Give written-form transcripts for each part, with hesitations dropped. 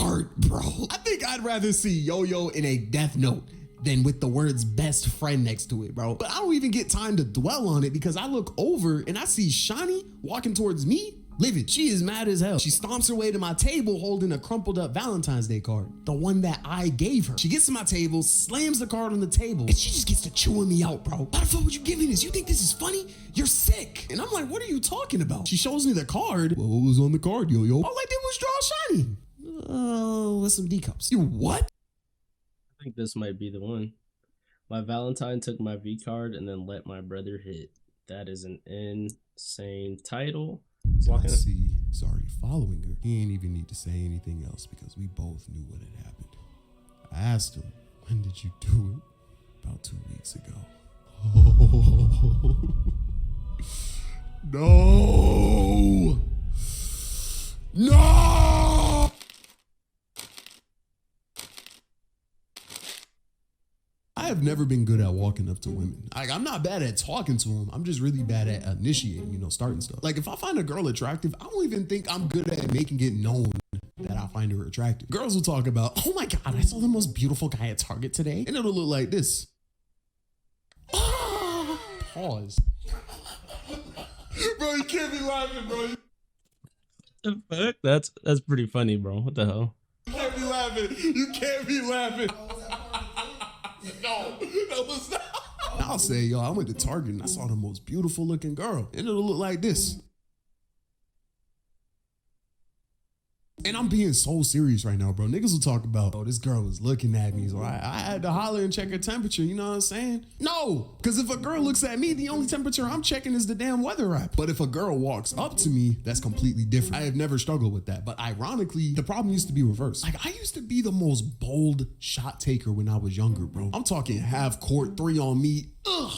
heart, bro. I think I'd rather see Yo-Yo in a death note than with the words best friend next to it, bro. But I don't even get time to dwell on it because I look over and I see Shani walking towards me, livid. She is mad as hell. She stomps her way to my table holding a crumpled up Valentine's Day card, the one that I gave her. She gets to my table, slams the card on the table, and she just gets to chewing me out, bro. Why the fuck would you give me this? You think this is funny? You're sick. And I'm like, what are you talking about? She shows me the card. Well, what was on the card, Yo-Yo? All I did was draw Shani. Oh, with some D cups. You what? I think this might be the one. My Valentine took my Vcard and then let my brother hit. That is an insane title. I see he's already following her. He ain't even need to say anything else because we both knew what had happened. I asked him, when did you do it? About 2 weeks ago. Oh, no! No! I have never been good at walking up to women. Like, I'm not bad at talking to them. I'm just really bad at initiating, starting stuff. Like, if I find a girl attractive, I don't even think I'm good at making it known that I find her attractive. Girls will talk about, oh my God, I saw the most beautiful guy at Target today. And it'll look like this. Pause. Bro, you can't be laughing, bro. The fuck? That's pretty funny, bro. What the hell? You can't be laughing. You can't be laughing. No, that was not. I'll say, yo, I went to Target and I saw the most beautiful looking girl. And it'll look like this. And I'm being so serious right now, bro. Niggas will talk about, oh, this girl was looking at me. So I had to holler and check her temperature. You know what I'm saying? No, because if a girl looks at me, the only temperature I'm checking is the damn weather app. But if a girl walks up to me, that's completely different. I have never struggled with that. But ironically, the problem used to be reversed. Like, I used to be the most bold shot taker when I was younger, bro. I'm talking half court, 3 on me. Ugh.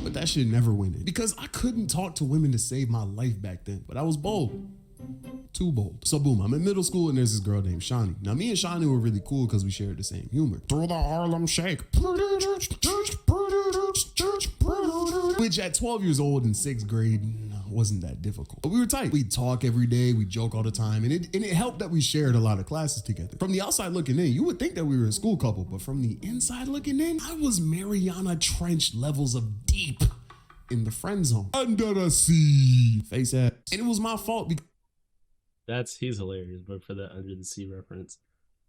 But that shit never went in. Because I couldn't talk to women to save my life back then. But I was bold. Too bold. So boom, I'm in middle school and there's this girl named Shani. Now me and Shani were really cool because we shared the same humor. Through the Harlem Shake. Which at 12 years old in 6th grade wasn't that difficult. But we were tight. We'd talk every day, we'd joke all the time, and it helped that we shared a lot of classes together. From the outside looking in, you would think that we were a school couple, but from the inside looking in, I was Mariana Trench levels of deep in the friend zone. Under the sea. Face ass. And it was my fault because He's hilarious, but for that under the sea reference,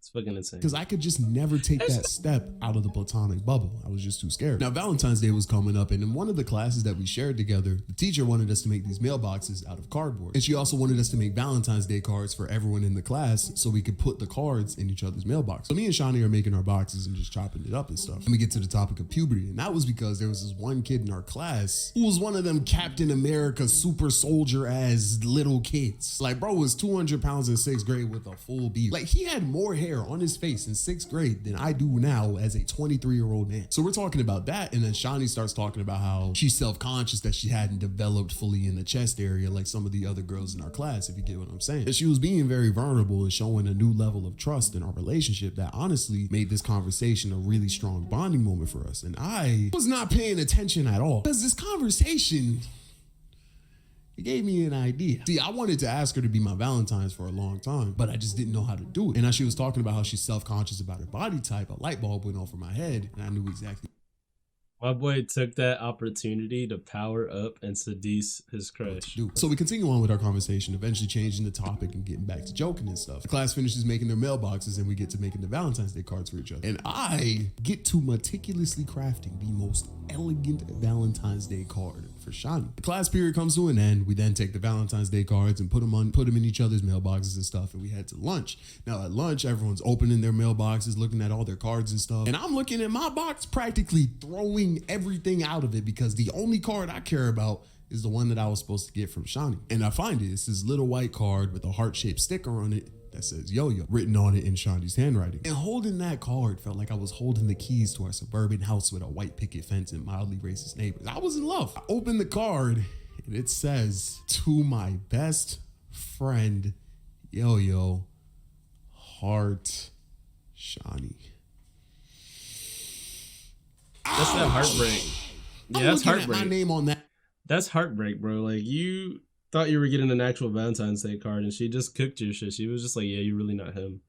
it's fucking insane. Because I could just never take that step out of the platonic bubble. I was just too scared. Now, Valentine's Day was coming up, and in one of the classes that we shared together, the teacher wanted us to make these mailboxes out of cardboard. And she also wanted us to make Valentine's Day cards for everyone in the class so we could put the cards in each other's mailbox. So me and Shani are making our boxes and just chopping it up and stuff. And we get to the topic of puberty, and that was because there was this one kid in our class who was one of them Captain America super soldier as little kids. Like, bro was 200 pounds in 6th grade with a full beard. Like, he had more hair on his face in 6th grade than I do now as a 23-year-old man. So we're talking about that, and then Shani starts talking about how she's self-conscious that she hadn't developed fully in the chest area like some of the other girls in our class, if you get what I'm saying. And she was being very vulnerable and showing a new level of trust in our relationship that honestly made this conversation a really strong bonding moment for us. And I was not paying attention at all because this conversation, it gave me an idea. See, I wanted to ask her to be my Valentine's for a long time, but I just didn't know how to do it. And as she was talking about how she's self-conscious about her body type, a light bulb went off in my head, and I knew exactly My boy took that opportunity to power up and seduce his crush. So we continue on with our conversation, eventually changing the topic and getting back to joking and stuff. The class finishes making their mailboxes and we get to making the Valentine's Day cards for each other. And I get to meticulously crafting the most elegant Valentine's Day card for Shani. The class period comes to an end. We then take the Valentine's Day cards and put them in each other's mailboxes and stuff, and we head to lunch. Now at lunch, everyone's opening their mailboxes, looking at all their cards and stuff. And I'm looking at my box, practically throwing everything out of it because the only card I care about is the one that I was supposed to get from Shani. And I find it. It's this little white card with a heart-shaped sticker on it that says Yo-Yo written on it in Shani's handwriting. And holding that card felt like I was holding the keys to our suburban house with a white picket fence and mildly racist neighbors. I was in love. I opened the card and it says, "To my best friend, Yo-Yo, heart, Shani." That's that heartbreak. Yeah, that's heartbreak. My name on that. That's heartbreak, bro. Like, you thought you were getting an actual Valentine's Day card and she just cooked your shit. She was just like, yeah, you're really not him.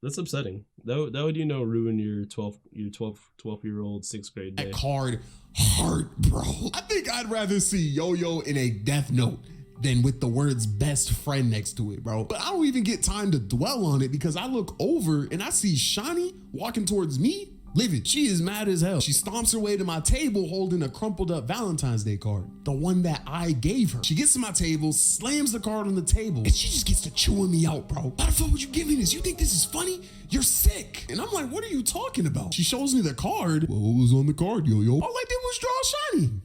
That's upsetting. That would ruin your 12-year-old 6th grade day. That card hurt, bro. I think I'd rather see Yo-Yo in a death note than with the words best friend next to it, bro. But I don't even get time to dwell on it because I look over and I see Shani walking towards me, livid. She is mad as hell. She stomps her way to my table holding a crumpled up Valentine's Day card, the one that I gave her. She gets to my table, slams the card on the table, and she just gets to chewing me out, bro. Why the fuck would you give me this? You think this is funny? You're sick. And I'm like, what are you talking about? She shows me the card. Well, what was on the card, Yo-Yo? All I did was draw Shani.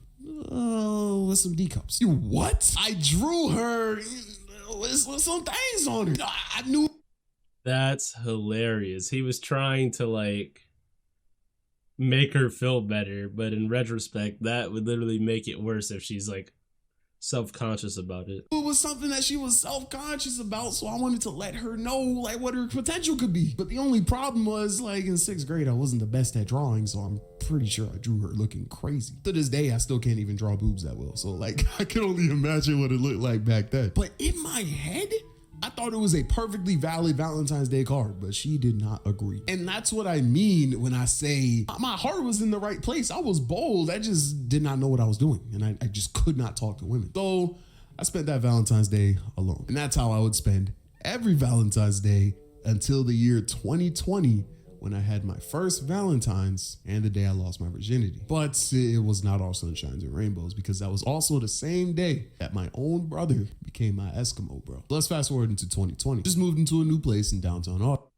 Oh, with some D cups. You what? I drew her with some things on her. I knew. That's hilarious. He was trying to like make her feel better, but in retrospect, that would literally make it worse if she's like self-conscious about it. It was something that she was self-conscious about, so I wanted to let her know like what her potential could be. But the only problem was like in 6th grade, I wasn't the best at drawing, so I'm pretty sure I drew her looking crazy. To this day, I still can't even draw boobs that well. So like I can only imagine what it looked like back then. But in my head, I thought it was a perfectly valid Valentine's Day card, but she did not agree. And that's what I mean when I say my heart was in the right place. I was bold. I just did not know what I was doing. And I just could not talk to women. So I spent that Valentine's Day alone. And that's how I would spend every Valentine's Day until the year 2020, when I had my first Valentine's and the day I lost my virginity. But it was not all sunshines and rainbows, because that was also the same day that my own brother became my Eskimo bro. Let's fast forward into 2020. Just moved into a new place in downtown Austin.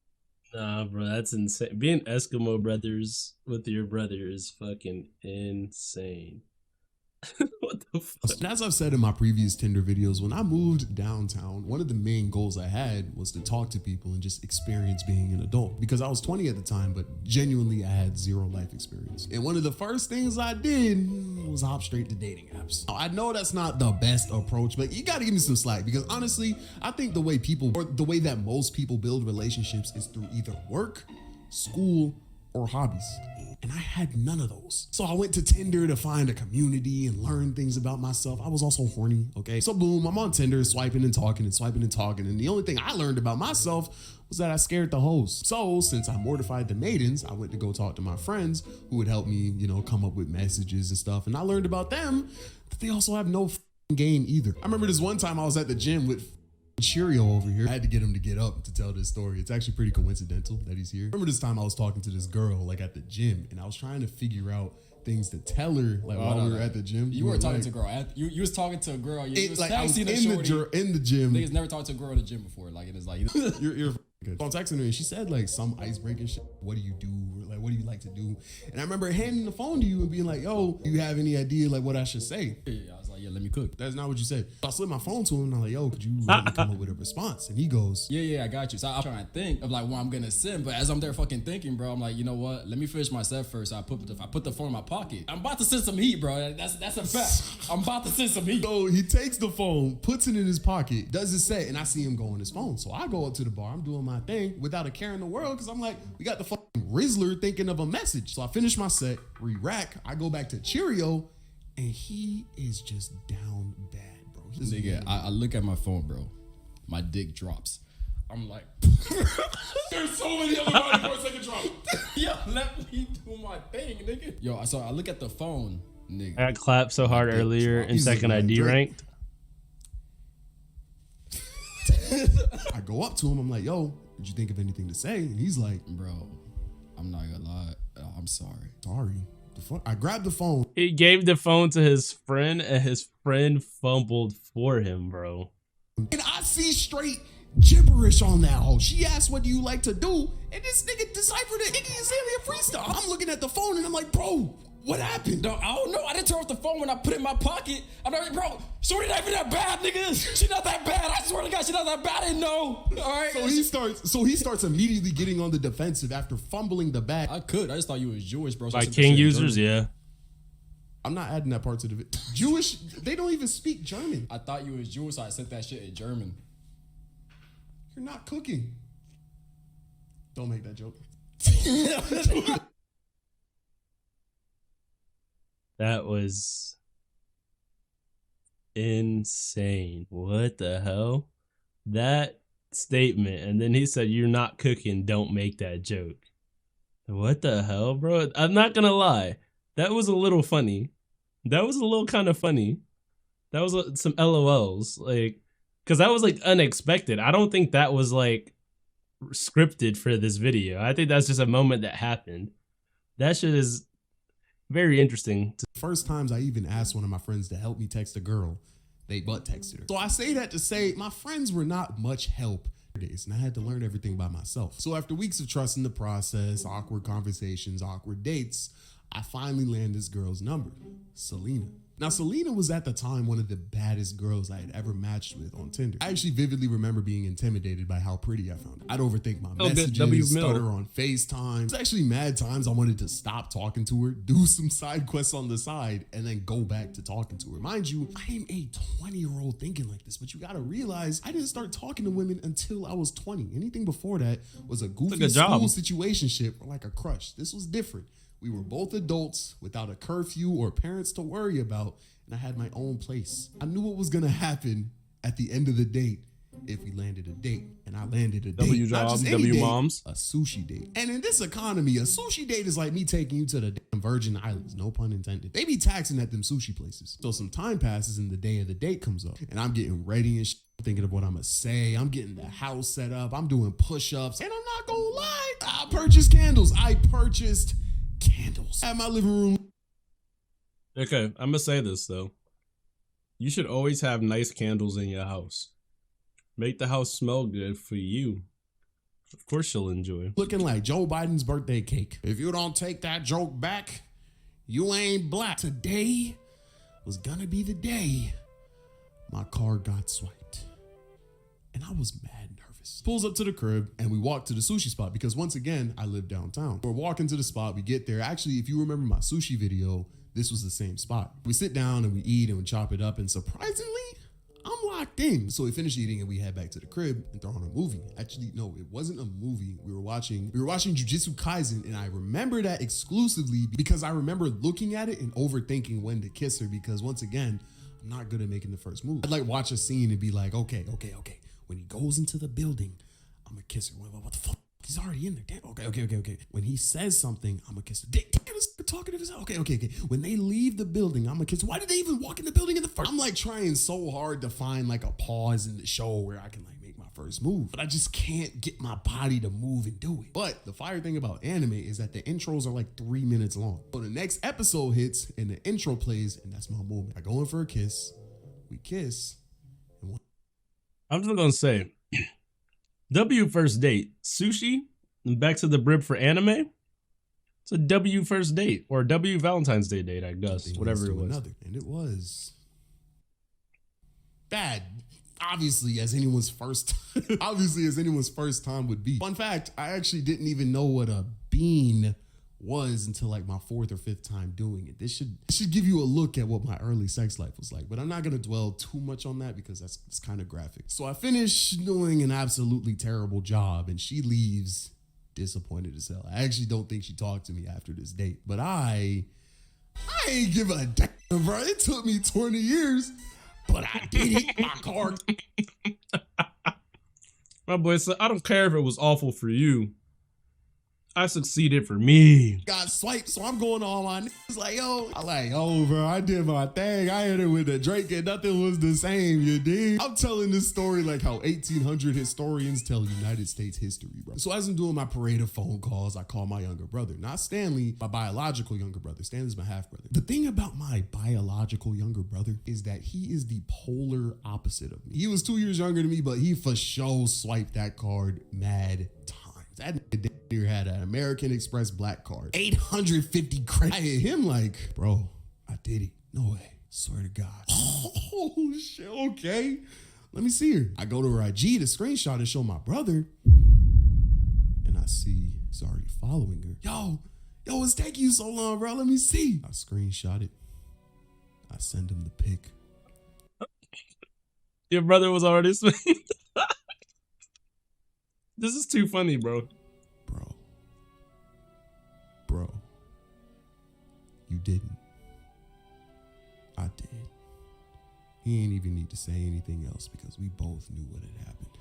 Nah, bro, that's insane. Being Eskimo brothers with your brother is fucking insane. What the fuck? And as I've said in my previous Tinder videos, when I moved downtown, one of the main goals I had was to talk to people and just experience being an adult, because I was 20 at the time, but genuinely I had zero life experience. And one of the first things I did was hop straight to dating apps. Now, I know that's not the best approach, but you gotta give me some slack, because honestly, I think the way that most people build relationships is through either work, school, or hobbies. And I had none of those. So I went to Tinder to find a community and learn things about myself. I was also horny, okay? So boom, I'm on Tinder swiping and talking and swiping and talking. And the only thing I learned about myself was that I scared the hoes. So since I mortified the maidens, I went to go talk to my friends who would help me, come up with messages and stuff. And I learned about them that they also have no game either. I remember this one time I was at the gym with Cheerio over here. I had to get him to get up to tell this story. It's actually pretty coincidental that he's here. Remember this time I was talking to this girl like at the gym, and I was trying to figure out things to tell her while we were at the gym. You weren't talking to a girl. You was talking to a girl. You was I was texting in the gym. Niggas never talked to a girl in the gym before. Like, it is like you're good. So I'm texting her and she said like some icebreaking shit. What do you do? Or, like, what do you like to do? And I remember handing the phone to you and being like, yo, do you have any idea like what I should say? Yeah, I was like, yeah, let me cook. That's not what you said. So I slid my phone to him and I'm like, yo, could you let me come up with a response? And he goes, yeah, I got you. So I'm trying to think of like what I'm gonna send, but as I'm there fucking thinking, bro, I'm like, you know what? Let me finish my set first. So I put the phone in my pocket. I'm about to send some heat, bro. That's a fact. I'm about to send some heat. So he takes the phone, puts it in his pocket, does his set, and I see him go on his phone. So I go up to the bar. I'm doing my thing without a care in the world, because I'm like, we got the fucking Rizzler thinking of a message. So I finish my set, re-rack. I go back to Cheerio, and he is just down bad, bro. Nigga, I look at my phone, bro. My dick drops. I'm like, there's so many other body parts that can drop. Yo, let me do my thing, nigga. Yo, so I look at the phone, nigga. I got clapped so hard earlier in second ID ranked. I go up to him. I'm like, yo, did you think of anything to say? And he's like, bro, I'm not gonna lie. I'm sorry. Sorry. The fuck? I grabbed the phone. He gave the phone to his friend and his friend fumbled for him, bro. And I see straight gibberish on that hoe. She asked, what do you like to do? And this nigga deciphered it. Iggy Azalea freestyle. I'm looking at the phone and I'm like, bro, what happened? No, I don't know. I didn't turn off the phone when I put it in my pocket. I'm like, bro, shorty not even that bad, nigga. She not that bad. I swear to God, she not that bad. I didn't know. All right. So he starts immediately getting on the defensive after fumbling the bag. I just thought you was Jewish, bro. So By King users, yeah. I'm not adding that part to the Jewish. They don't even speak German. I thought you was Jewish, so I sent that shit in German. You're not cooking. Don't make that joke. That was insane. What the hell? That statement, and then he said, "You're not cooking. Don't make that joke." What the hell, bro? I'm not gonna lie. That was a little funny. That was a little kind of funny. That was some LOLs, like, because that was like unexpected. I don't think that was like scripted for this video. I think that's just a moment that happened. That shit is very interesting. First times I even asked one of my friends to help me text a girl, they butt texted her. So I say that to say my friends were not much help days, and I had to learn everything by myself. So after weeks of trusting the process, awkward conversations, awkward dates, I finally landed this girl's number, Selena. Now, Selena was at the time one of the baddest girls I had ever matched with on Tinder. I actually vividly remember being intimidated by how pretty I found her. I'd overthink my messages, stutter on FaceTime. It's actually mad times I wanted to stop talking to her, do some side quests on the side, and then go back to talking to her. Mind you, I am a 20-year-old thinking like this, but you gotta realize I didn't start talking to women until I was 20. Anything before that was a goofy school situationship or like a crush. This was different. We were both adults without a curfew or parents to worry about, and I had my own place. I knew what was gonna happen at the end of the date if we landed a date, and I landed a date. W jobs, W date, moms. a sushi date. And in this economy, a sushi date is like me taking you to the damn Virgin Islands, no pun intended. They be taxing at them sushi places. So some time passes and the day of the date comes up, and I'm getting ready and thinking of what I'm gonna say. I'm getting the house set up. I'm doing push-ups, and I'm not gonna lie, I purchased candles. Candles at my living room. Okay, I'm gonna say this though. You should always have nice candles in your house. Make the house smell good for you. Of course you'll enjoy. Looking like Joe Biden's birthday cake. If you don't take that joke back, you ain't black. Today was gonna be the day my car got swiped. And I was mad nervous. Pulls up to the crib and we walk to the sushi spot because once again, I live downtown. We're walking to the spot, we get there. Actually, if you remember my sushi video, this was the same spot. We sit down and we eat and we chop it up, and surprisingly, I'm locked in. So we finish eating and we head back to the crib and throw on a movie. Actually, no, it wasn't a movie. We were watching Jujutsu Kaisen, and I remember that exclusively because I remember looking at it and overthinking when to kiss her because once again, I'm not good at making the first move. I'd like watch a scene and be like, okay. When he goes into the building, I'm gonna kiss her. What the fuck? He's already in there. Damn. Okay. When he says something, I'm gonna kiss her. Damn, talking to his. Okay. When they leave the building, I'm gonna kiss her. Why did they even walk in the building in the first? I'm like trying so hard to find like a pause in the show where I can like make my first move, but I just can't get my body to move and do it. But the fire thing about anime is that the intros are like 3 minutes long. So the next episode hits and the intro plays, and that's my moment. I go in for a kiss. We kiss. I'm just gonna say, W first date, sushi, and back to the brib for anime. It's a W first date or a W Valentine's Day date, I guess, whatever it was. And it was bad, obviously, as anyone's first time would be. Fun fact: I actually didn't even know what a bean was until like my 4th or 5th time doing it. This should give you a look at what my early sex life was like, but I'm not gonna dwell too much on that because it's kind of graphic. So I finish doing an absolutely terrible job and she leaves disappointed as hell. I actually don't think she talked to me after this date, but I ain't give a damn, bro. It took me 20 years, but I did it. My car. My boy said, I don't care if it was awful for you. I succeeded for me. Got swiped, so I'm going on my niggas like, yo. I like, oh, bro, I did my thing. I hit it with a Drake and nothing was the same, you dig? I'm telling this story like how 1800 historians tell United States history, bro. So as I'm doing my parade of phone calls, I call my younger brother. Not Stanley, my biological younger brother. Stanley's my half brother. The thing about my biological younger brother is that he is the polar opposite of me. He was 2 years younger than me, but he for sure swiped that card mad times. That nigga had an American Express black card. 850 credit. I hit him like, bro, I did it. No way. Swear to God. Oh, shit. Okay. Let me see her. I go to her IG to screenshot and show my brother. And I see he's already following her. Yo, it's taking you so long, bro. Let me see. I screenshot it. I send him the pic. Your brother was already swinging. This is too funny, bro. Bro, you didn't. I did. He ain't even need to say anything else because we both knew what had happened.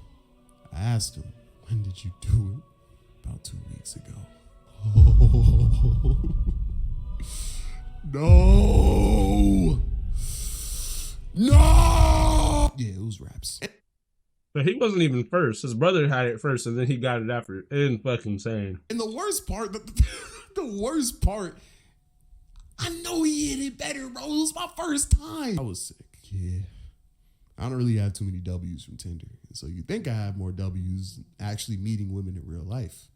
I asked him, when did you do it? About 2 weeks ago. Oh. No. No. Yeah, it was raps. But he wasn't even first. His brother had it first, and then he got it after. It's fucking insane. And the worst part, the worst part, I know he hit it better, bro. It was my first time. I was sick. Yeah. I don't really have too many W's from Tinder. So you think I have more W's actually meeting women in real life.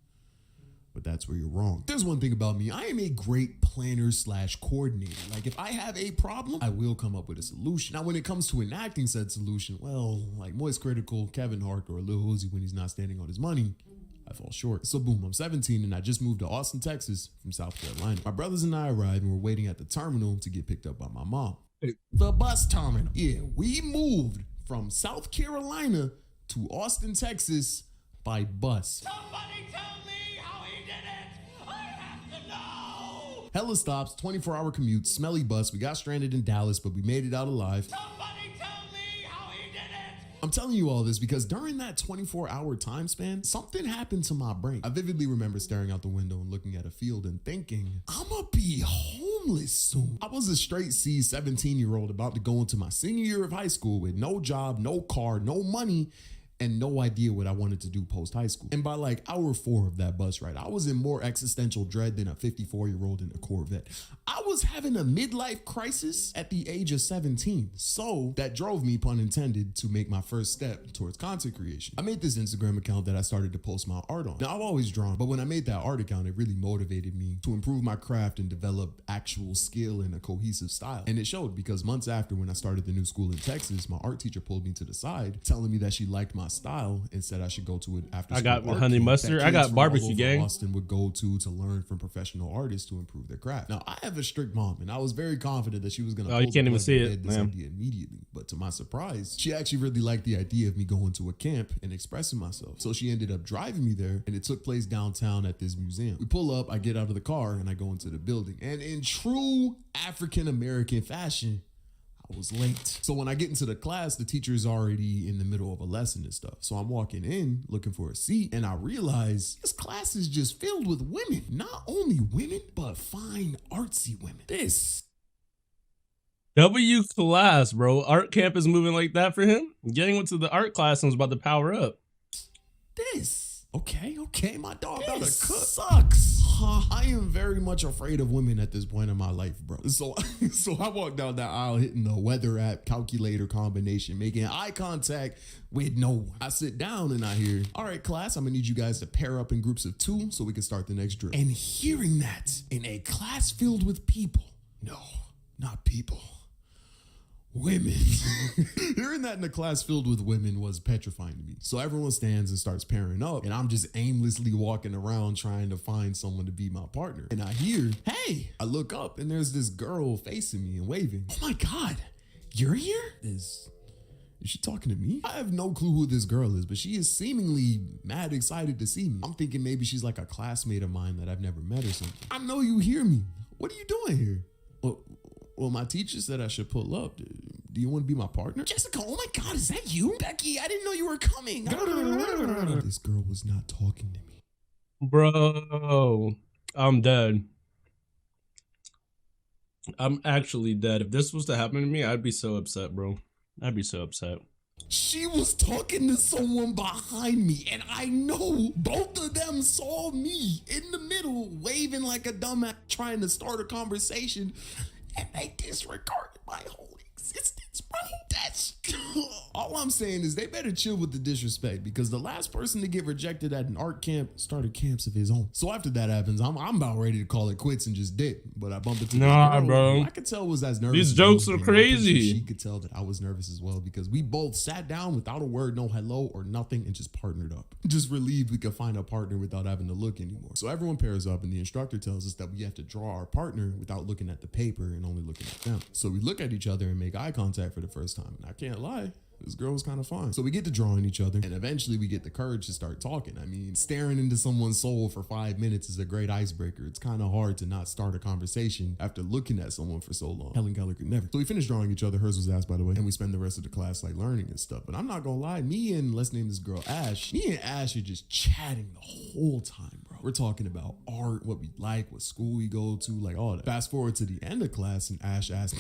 But that's where you're wrong. There's one thing about me. I am a great planner / coordinator. Like if I have a problem, I will come up with a solution. Now, when it comes to enacting said solution, well, like Moist Critical, Kevin Hart, or Lil Uzi when he's not standing on his money, I fall short. So boom, I'm 17 and I just moved to Austin, Texas from South Carolina. My brothers and I arrived and we're waiting at the terminal to get picked up by my mom. The bus terminal. Yeah, we moved from South Carolina to Austin, Texas by bus. Somebody tell me how he did it! I have to know! Hella stops, 24-hour commute, smelly bus. We got stranded in Dallas, but we made it out alive. Somebody tell me how he did it! I'm telling you all this because during that 24-hour time span, something happened to my brain. I vividly remember staring out the window and looking at a field and thinking, I'ma be homeless soon. I was a straight C 17-year-old about to go into my senior year of high school with no job, no car, no money, and no idea what I wanted to do post high school. And by like hour 4 of that bus ride, I was in more existential dread than a 54-year-old in a Corvette. I was having a midlife crisis at the age of 17. So that drove me, pun intended, to make my first step towards content creation. I made this Instagram account that I started to post my art on. Now I've always drawn, but when I made that art account, it really motivated me to improve my craft and develop actual skill and a cohesive style. And it showed because months after, when I started the new school in Texas, my art teacher pulled me to the side, telling me that she liked my style and said I should go to it after. I got honey mustard. I got barbecue gang. Austin would go to learn from professional artists to improve their craft. Now I have a strict mom, and I was very confident that she was gonna. Oh, you can't even see it, this idea immediately. But to my surprise, she actually really liked the idea of me going to a camp and expressing myself. So she ended up driving me there, and it took place downtown at this museum. We pull up, I get out of the car, and I go into the building. And in true African American fashion, I was late. So when I get into the class, the teacher is already in the middle of a lesson and stuff. So I'm walking in looking for a seat and I realize this class is just filled with women. Not only women, but fine artsy women. This. W class, bro. Art camp is moving like that for him. Getting into the art class and was about to power up. This. Okay, my dog about to cook. Sucks. I am very much afraid of women at this point in my life, bro. So I walk down that aisle hitting the weather app calculator combination, making eye contact with no one. I sit down and I hear, all right, class, I'm gonna need you guys to pair up in groups of 2 so we can start the next drill. And hearing that in a class filled with people, no, not people, women. Hearing that in a class filled with women was petrifying to me. So everyone stands and starts pairing up, and I'm just aimlessly walking around trying to find someone to be my partner. And I hear, hey, I look up and there's this girl facing me and waving. Oh my God, you're here? Is she talking to me? I have no clue who this girl is, but she is seemingly mad excited to see me. I'm thinking maybe she's like a classmate of mine that I've never met or something. I know you hear me. What are you doing here? Well, my teacher said I should pull up. Do you want to be my partner? Jessica, oh my God, is that you? Becky, I didn't know you were coming. This girl was not talking to me. Bro, I'm dead. I'm actually dead. If this was to happen to me, I'd be so upset, bro. I'd be so upset. She was talking to someone behind me, and I know both of them saw me in the middle, waving like a dumbass, trying to start a conversation, and they disregarded my whole existence, bro. That's all I'm saying is they better chill with the disrespect, because the last person to get rejected at an art camp started camps of his own. So after that happens, I'm about ready to call it quits and just dip. But I bumped into nah, girl, bro. I could tell was as nervous. These jokes are crazy. She could tell that I was nervous as well, because we both sat down without a word, no hello or nothing, and just partnered up. Just relieved we could find a partner without having to look anymore. So everyone pairs up, and the instructor tells us that we have to draw our partner without looking at the paper and only looking at them. So we look at each other and make eye contact for the first time. And I can't lie, this girl was kind of fine. So we get to drawing each other, and eventually we get the courage to start talking. I mean, staring into someone's soul for 5 minutes is a great icebreaker. It's kind of hard to not start a conversation after looking at someone for so long. Helen Keller could never. So we finished drawing each other. Hers was asked, by the way, and we spend the rest of the class like learning and stuff. But I'm not gonna lie, me and let's name this girl Ash, me and Ash are just chatting the whole time, bro. We're talking about art, what we like, what school we go to, like all that. Fast forward to the end of class, and Ash asked,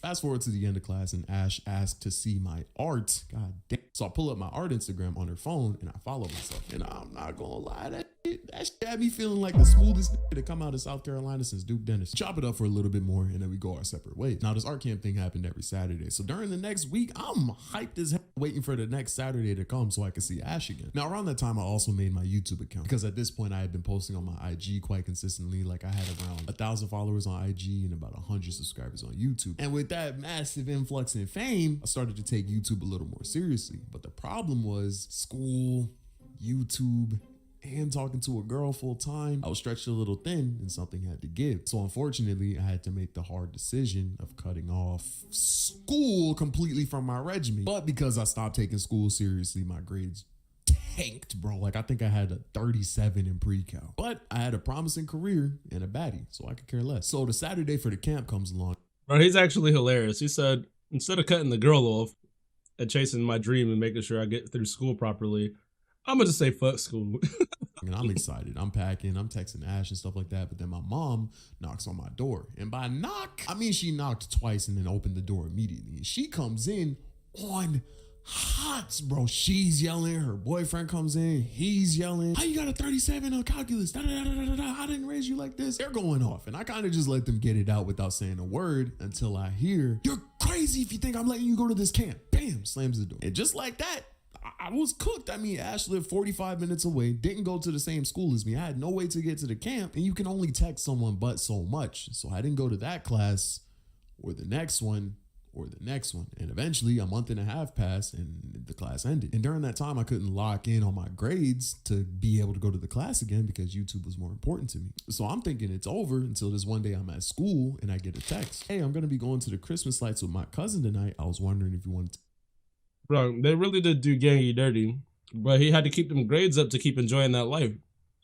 Fast forward to the end of class, and Ash asked to see my art. God damn. So I pull up my art Instagram on her phone and I follow myself. And I'm not gonna lie, that shit had me feeling like the smoothest to come out of South Carolina since Duke Dennis. Chop it up for a little bit more and then we go our separate ways. Now this art camp thing happened every Saturday. So during the next week, I'm hyped as hell waiting for the next Saturday to come so I can see Ash again. Now around that time, I also made my YouTube account because at this point I had been posting on my IG quite consistently. Like I had around 1,000 followers on IG and about 100 subscribers on YouTube. And with that massive influx in fame, I started to take YouTube a little more seriously. But the problem was school, YouTube, and talking to a girl full time. I was stretched a little thin and something had to give. So unfortunately, I had to make the hard decision of cutting off school completely from my regimen. But because I stopped taking school seriously, my grades tanked, bro. Like I think I had a 37 in pre-cal. But I had a promising career and a baddie, so I could care less. So the Saturday for the camp comes along. Bro, he's actually hilarious. He said, instead of cutting the girl off and chasing my dream and making sure I get through school properly, I'm gonna just say fuck school. And I'm excited. I'm packing. I'm texting Ash and stuff like that. But then my mom knocks on my door. And by knock, I mean she knocked twice and then opened the door immediately. And she comes in on hot, bro. She's yelling. Her boyfriend comes in. He's yelling. How you got a 37 on calculus? Da, da, da, da, da, da. I didn't raise you like this. They're going off. And I kind of just let them get it out without saying a word until I hear, you're crazy if you think I'm letting you go to this camp. Bam, slams the door. And just like that, I was cooked. I mean, Ash lived 45 minutes away, didn't go to the same school as me. I had no way to get to the camp, and you can only text someone but so much. So I didn't go to that class or the next one or the next one. And eventually a month and a half passed and the class ended. And during that time, I couldn't lock in on my grades to be able to go to the class again because YouTube was more important to me. So I'm thinking it's over until this one day I'm at school and I get a text. Hey, I'm going to be going to the Christmas lights with my cousin tonight. I was wondering if you wanted to. Bro, they really did do Gangy dirty, but he had to keep them grades up to keep enjoying that life.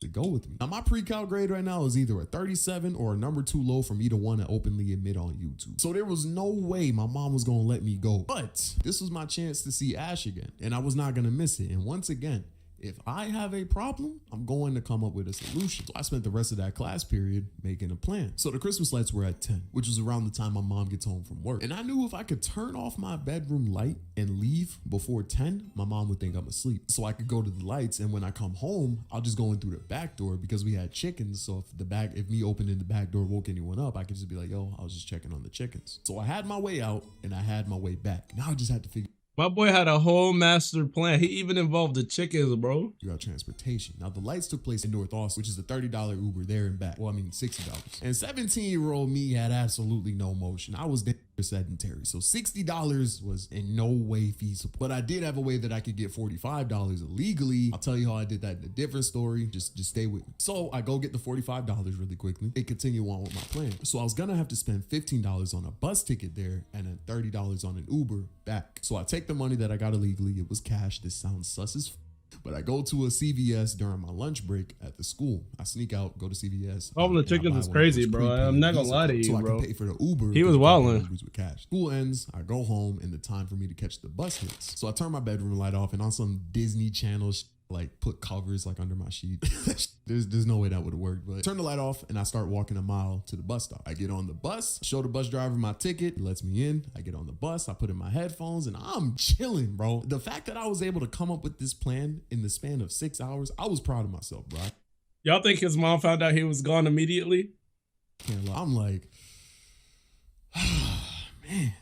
To go with me. Now my pre-cal grade right now is either a 37 or a number too low for me to want to openly admit on YouTube. So there was no way my mom was going to let me go. But this was my chance to see Ash again, and I was not going to miss it. And once again, if I have a problem, I'm going to come up with a solution. So I spent the rest of that class period making a plan. So the Christmas lights were at 10, which was around the time my mom gets home from work. And I knew if I could turn off my bedroom light and leave before 10, my mom would think I'm asleep. So I could go to the lights, and when I come home, I'll just go in through the back door because we had chickens. So if me opening the back door woke anyone up, I could just be like, yo, I was just checking on the chickens. So I had my way out and I had my way back. Now I just had to figure My boy had a whole master plan. He even involved the chickens, bro. out transportation. Now the lights took place in North Austin, which is a $30 Uber there and back. Well, I mean $60. And 17-year-old me had absolutely no motion. I was damn sedentary. So $60 was in no way feasible. But I did have a way that I could get $45 illegally. I'll tell you how I did that in a different story. Just stay with me. So I go get the $45 really quickly and continue on with my plan. So I was gonna have to spend $15 on a bus ticket there and then $30 on an Uber back. So I take the money that I got illegally. It was cash. This sounds sus as but I go to a CVS during my lunch break at the school. I sneak out, go to CVS. All the chickens is crazy, bro. I'm not gonna lie to you, bro. So I can pay for the Uber. He was wildin'. With cash. School ends, I go home, and the time for me to catch the bus hits. So I turn my bedroom light off, and on some Disney Channel like put covers like under my sheet. There's no way that would have worked, but turn the light off and I start walking a mile to the bus stop. I get on the bus, show the bus driver my ticket, he lets me in. I get on the bus, I put in my headphones and I'm chilling, bro. The fact that I was able to come up with this plan in the span of 6 hours, I was proud of myself, bro. Y'all think his mom found out he was gone immediately? Can't lie. I'm like, man,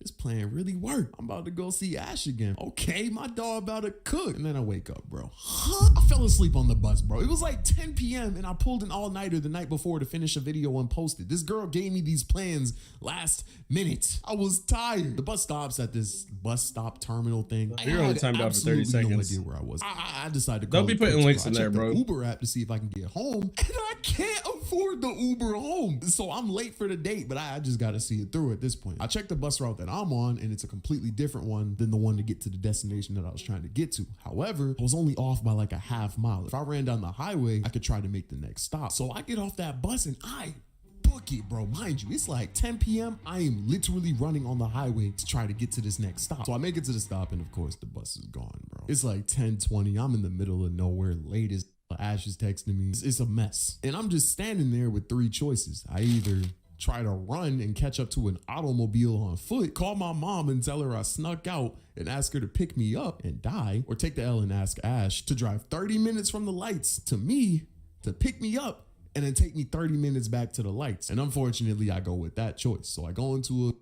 this plan really worked. I'm about to go see Ash again. Okay, my dog about to cook. And then I wake up, bro. Huh? I fell asleep on the bus, bro. It was like 10 p.m. and I pulled an all-nighter the night before to finish a video and post it. This girl gave me these plans last minute. I was tired. The bus stops at this bus stop terminal thing. You're only timed out for 30 seconds. No idea where I was. I decided to call Don't be putting links in there, bro. The Uber app to see if I can get home, and I can't afford the Uber home. So I'm late for the date, but I just got to see it through at this point. I checked the bus route that I'm on, and it's a completely different one than the one to get to the destination that I was trying to get to. However, I was only off by like a half mile. If I ran down the highway, I could try to make the next stop. So I get off that bus and I book it, bro. Mind you, it's like 10 p.m. I am literally running on the highway to try to get to this next stop. So I make it to the stop, and of course the bus is gone, bro. It's like 10:20. I'm in the middle of nowhere, late as Ash is texting me. It's a mess. And I'm just standing there with three choices. I either try to run and catch up to an automobile on foot, call my mom and tell her I snuck out and ask her to pick me up and die, or take the L and ask Ash to drive 30 minutes from the lights to me to pick me up and then take me 30 minutes back to the lights. And unfortunately, I go with that choice. So I go into a...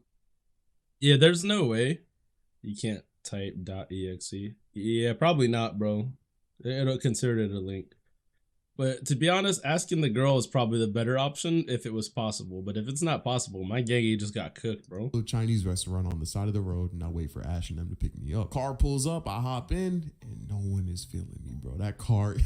Yeah, there's no way. You can't type .exe. Yeah, probably not, bro. It'll consider it a link. But to be honest, asking the girl is probably the better option if it was possible. But if it's not possible, my gangy just got cooked, bro. A Chinese restaurant on the side of the road, and I wait for Ash and them to pick me up. Car pulls up, I hop in, and no one is feeling me, bro. That car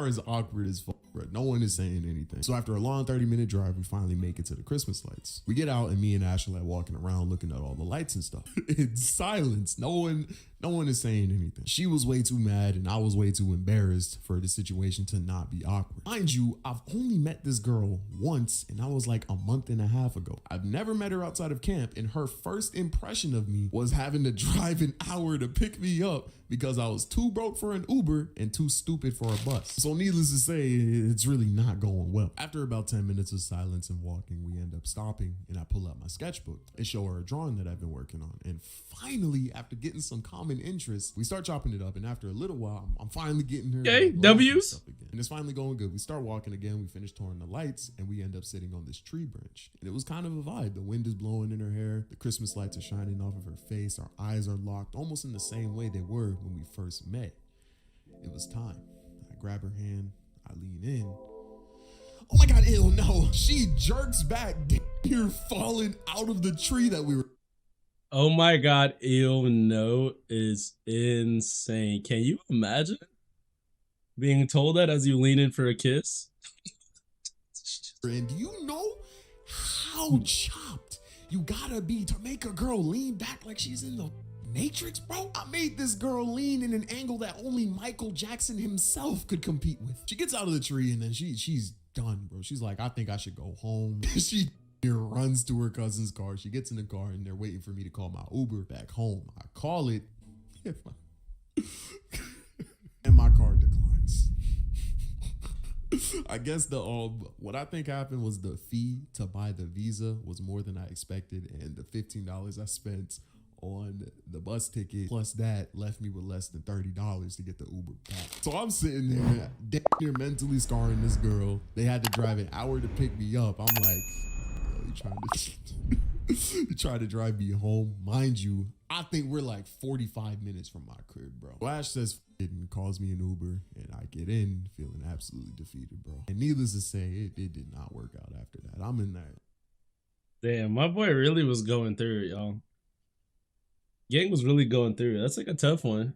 is awkward as fuck, bro. No one is saying anything. So after a long 30-minute drive, we finally make it to the Christmas lights. We get out, and me and Ash are like walking around looking at all the lights and stuff. In silence. No one is saying anything. She was way too mad, and I was way too embarrassed for the situation to not be awkward. Mind you, I've only met this girl once, and that was like a month and a half ago. I've never met her outside of camp, and her first impression of me was having to drive an hour to pick me up because I was too broke for an Uber and too stupid for a bus. So needless to say, it's really not going well. After about 10 minutes of silence and walking, we end up stopping, and I pull out my sketchbook and show her a drawing that I've been working on. And finally, after getting some common interest, we start chopping it up, and after a little while, I'm finally getting her. Okay, like, W's. stuff again. And it's finally going good. We start walking again, we finish touring the lights, and we end up sitting on this tree branch. And it was kind of a vibe. The wind is blowing in her hair, the Christmas lights are shining off of her face, our eyes are locked, almost in the same way they were when we first met. It was time. I grab her hand, I lean in. Oh my God, ew, no. She jerks back, here falling out of the tree that we were. Oh my God, ew, no is insane. Can you imagine being told that as you lean in for a kiss? And do you know how chopped you gotta be to make a girl lean back like she's in the Matrix, bro? I made this girl lean in an angle that only Michael Jackson himself could compete with. She gets out of the tree and then she's done, bro. She's like, I think I should go home. She runs to her cousin's car. She gets in the car and they're waiting for me to call my Uber back home. I call it and my car declines. I guess what I think happened was the fee to buy the Visa was more than I expected, and the $15 I spent on the bus ticket plus that left me with less than $30 to get the Uber back. So I'm sitting there damn near mentally scarring this girl. They had to drive an hour to pick me up. I'm like, you trying to drive me home? Mind you, I think we're like 45 minutes from my crib, bro. Ash says it and calls me an Uber, and I get in feeling absolutely defeated, bro. And needless to say, it did not work out after that. I'm in that. Damn, my boy really was going through it, y'all. Gang was really going through it. That's like a tough one.